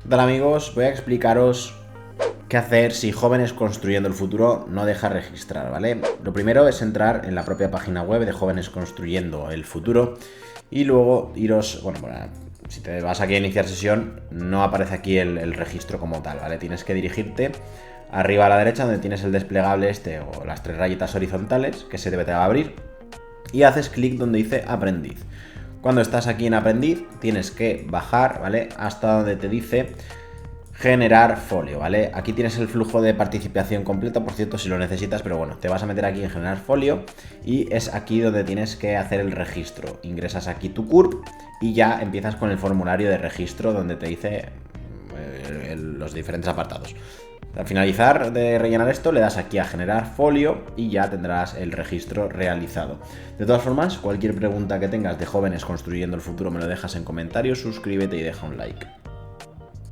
Hola amigos, voy a explicaros qué hacer si Jóvenes Construyendo el Futuro no deja registrar, ¿vale? Lo primero es entrar en la propia página web de Jóvenes Construyendo el Futuro y luego iros, bueno, si te vas aquí a iniciar sesión, no aparece aquí el registro como tal, ¿vale? Tienes que dirigirte arriba a la derecha donde tienes el desplegable este o las tres rayitas horizontales que se debe abrir y haces clic donde dice aprendiz. Cuando estás aquí en aprendiz tienes que bajar, ¿vale? Hasta donde te dice generar folio, ¿vale? Aquí tienes el flujo de participación completo, por cierto, si lo necesitas, pero bueno, te vas a meter aquí en generar folio y es aquí donde tienes que hacer el registro. Ingresas aquí tu CURP y ya empiezas con el formulario de registro donde te dice los diferentes apartados. Al finalizar de rellenar esto, le das aquí a generar folio y ya tendrás el registro realizado. De todas formas, cualquier pregunta que tengas de Jóvenes Construyendo el Futuro me lo dejas en comentarios, suscríbete y deja un like.